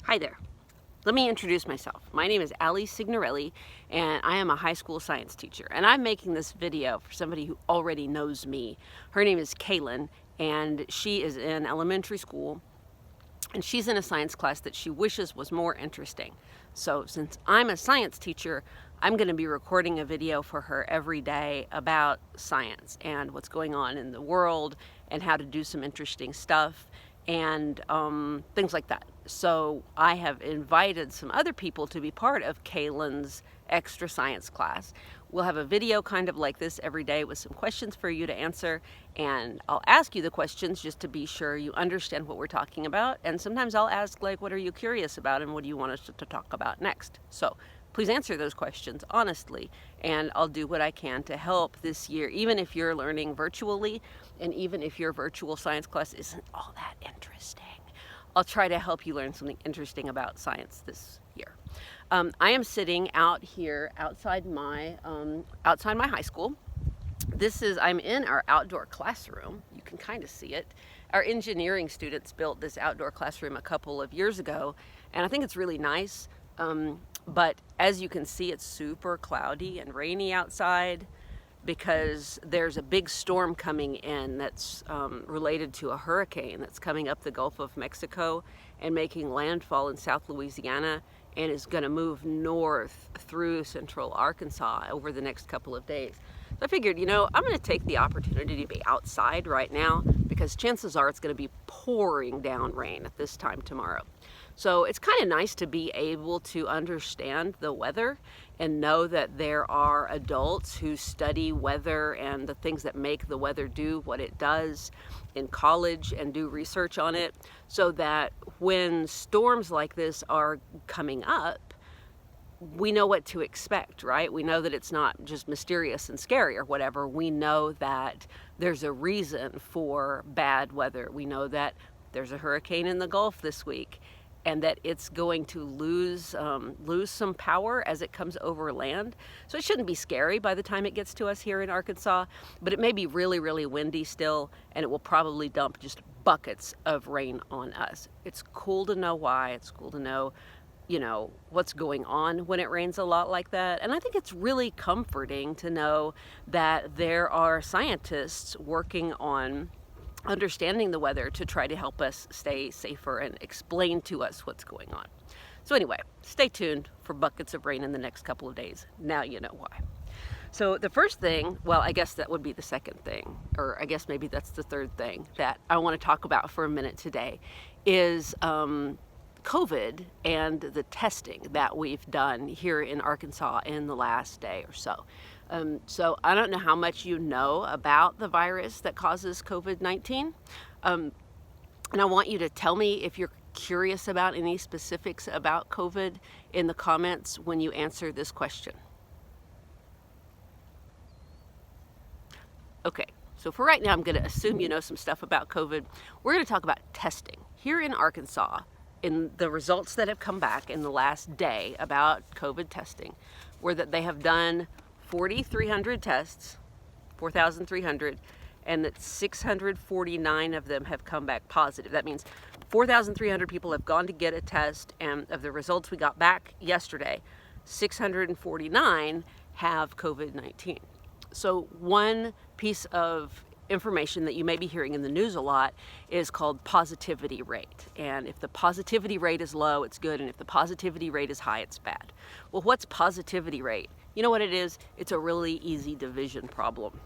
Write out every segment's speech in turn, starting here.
Hi there. Let me introduce myself. My name is Ali Signorelli, and I am a high school science teacher. And I'm making this video for somebody who already knows me. Her name is Kaylin, and she is in elementary school, and she's in a science class that she wishes was more interesting. So since I'm a science teacher, I'm going to be recording a video for her every day about science and what's going on in the world and how to do some interesting stuff and things like that. So I have invited some other people to be part of Kaylin's extra science class. We'll have a video kind of like this every day with some questions for you to answer, and I'll ask you the questions just to be sure you understand what we're talking about. And sometimes I'll ask, like, what are you curious about and what do you want us to talk about next? So please answer those questions honestly, and I'll do what I can to help this year, even if you're learning virtually and even if your virtual science class isn't all that interesting. I'll try to help you learn something interesting about science this year. I am sitting out here outside my high school. I'm in our outdoor classroom. You can kind of see it. Our engineering students built this outdoor classroom a couple of years ago, and I think it's really nice. But as you can see, it's super cloudy and rainy outside because there's a big storm coming in that's related to a hurricane that's coming up the Gulf of Mexico and making landfall in South Louisiana, and is going to move north through central Arkansas over the next couple of days. So I figured, I'm going to take the opportunity to be outside right now because chances are it's going to be pouring down rain at this time tomorrow. So it's kind of nice to be able to understand the weather and know that there are adults who study weather and the things that make the weather do what it does in college and do research on it, so that when storms like this are coming up, we know what to expect, right? We know that it's not just mysterious and scary or whatever. We know that there's a reason for bad weather. We know that there's a hurricane in the Gulf this week, and that it's going to lose some power as it comes over land. So it shouldn't be scary by the time it gets to us here in Arkansas, but it may be really, really windy still, and it will probably dump just buckets of rain on us. It's cool to know why. It's cool to know, what's going on when it rains a lot like that. And I think it's really comforting to know that there are scientists working on understanding the weather to try to help us stay safer and explain to us what's going on. So anyway, stay tuned for buckets of rain in the next couple of days. Now you know why. So the first thing, well, I guess that would be the second thing, or I guess maybe that's the third thing that I want to talk about for a minute today, is COVID and the testing that we've done here in Arkansas in the last day or so. So I don't know how much you know about the virus that causes COVID-19. And I want you to tell me if you're curious about any specifics about COVID in the comments when you answer this question. Okay, so for right now, I'm going to assume you know some stuff about COVID. We're going to talk about testing. Here in Arkansas, in the results that have come back in the last day about COVID testing, were that they have done 4,300 tests, 4,300, and that 649 of them have come back positive. That means 4,300 people have gone to get a test, and of the results we got back yesterday, 649 have COVID-19. So one piece of information that you may be hearing in the news a lot is called positivity rate. And if the positivity rate is low, it's good, and if the positivity rate is high, it's bad. Well, what's positivity rate? You know what it is? It's a really easy division problem.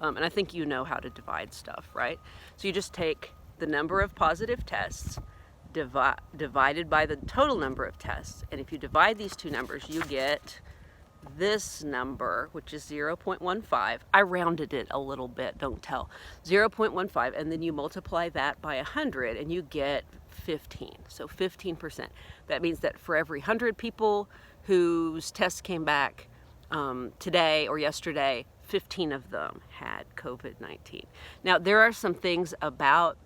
And I think you know how to divide stuff, right? So you just take the number of positive tests divided by the total number of tests. And if you divide these two numbers, you get this number, which is 0.15. I rounded it a little bit, don't tell. 0.15, and then you multiply that by 100 and you get 15. So 15%. That means that for every 100 people whose tests came back today or yesterday, 15 of them had COVID-19. Now, there are some things about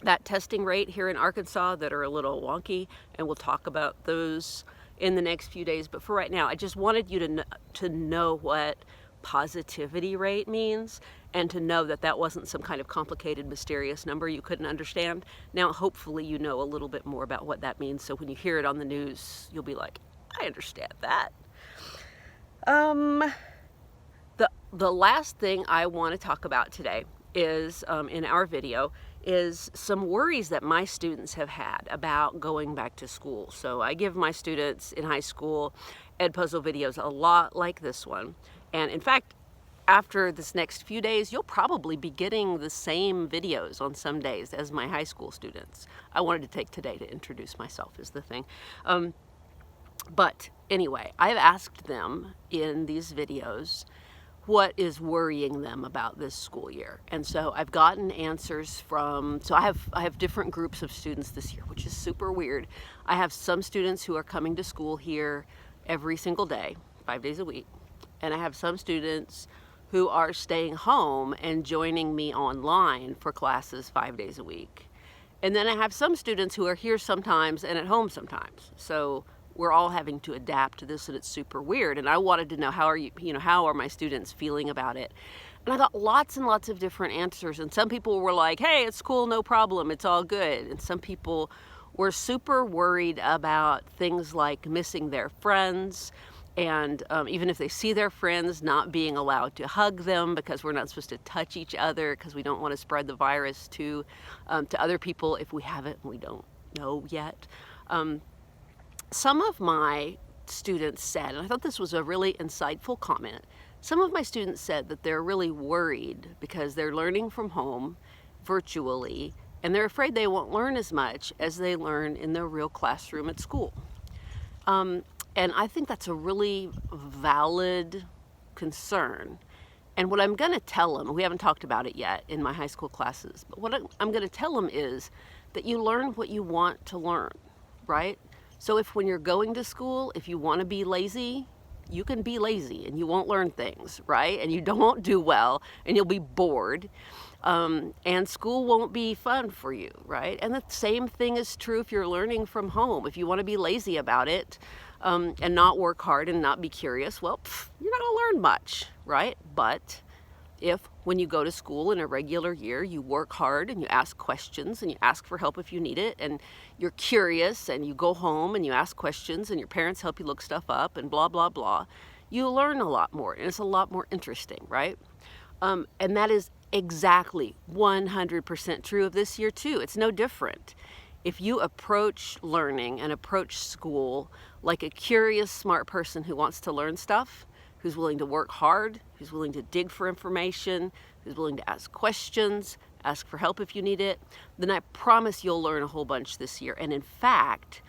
that testing rate here in Arkansas that are a little wonky, and we'll talk about those in the next few days. But for right now, I just wanted you to know what positivity rate means and to know that that wasn't some kind of complicated, mysterious number you couldn't understand. Now, hopefully you know a little bit more about what that means, so when you hear it on the news, you'll be like, I understand that. The last thing I want to talk about today is, in our video, is some worries that my students have had about going back to school. So I give my students in high school Edpuzzle videos a lot like this one. And in fact, after this next few days, you'll probably be getting the same videos on some days as my high school students. I wanted to take today to introduce myself is the thing. But anyway, I've asked them in these videos what is worrying them about this school year. And so I've gotten answers from, so I have different groups of students this year, which is super weird. I have some students who are coming to school here every single day, 5 days a week. And I have some students who are staying home and joining me online for classes 5 days a week. And then I have some students who are here sometimes and at home sometimes. So we're all having to adapt to this, and it's super weird. And I wanted to know, how are my students feeling about it? And I got lots and lots of different answers. And some people were like, hey, it's cool, no problem, it's all good. And some people were super worried about things like missing their friends, and even if they see their friends, not being allowed to hug them because we're not supposed to touch each other because we don't want to spread the virus to other people if we haven't, we don't know yet. Some of my students said, and I thought this was a really insightful comment, some of my students said that they're really worried because they're learning from home virtually, and they're afraid they won't learn as much as they learn in their real classroom at school. And I think that's a really valid concern. And what I'm going to tell them, we haven't talked about it yet in my high school classes, but what I'm going to tell them is that you learn what you want to learn, right? So if when you're going to school, if you want to be lazy, you can be lazy and you won't learn things, right? And you won't do well and you'll be bored. And school won't be fun for you, right? And the same thing is true if you're learning from home. If you want to be lazy about it and not work hard and not be curious, well, you're not going to learn much, right? But if when you go to school in a regular year, you work hard and you ask questions and you ask for help if you need it, and you're curious and you go home and you ask questions and your parents help you look stuff up and blah, blah, blah, you learn a lot more and it's a lot more interesting, right? And that is exactly 100% true of this year too. It's no different. If you approach learning and approach school like a curious, smart person who wants to learn stuff, who's willing to work hard, who's willing to dig for information, who's willing to ask questions, ask for help if you need it, then I promise you'll learn a whole bunch this year. And in fact,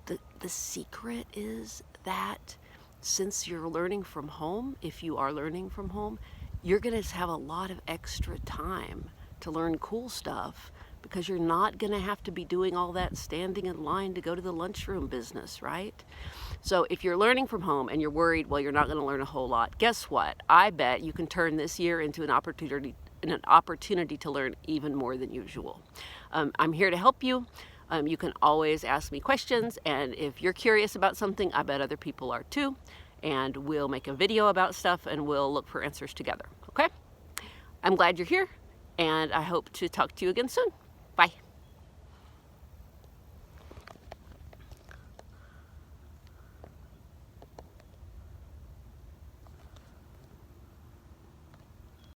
the secret is that since you're learning from home, if you are learning from home, you're going to have a lot of extra time to learn cool stuff because you're not going to have to be doing all that standing in line to go to the lunchroom business, right? So if you're learning from home and you're worried, well, you're not going to learn a whole lot, guess what? I bet you can turn this year into an opportunity to learn even more than usual. I'm here to help you. You can always ask me questions, and if you're curious about something, I bet other people are too, and we'll make a video about stuff and we'll look for answers together, okay? I'm glad you're here, and I hope to talk to you again soon. Bye.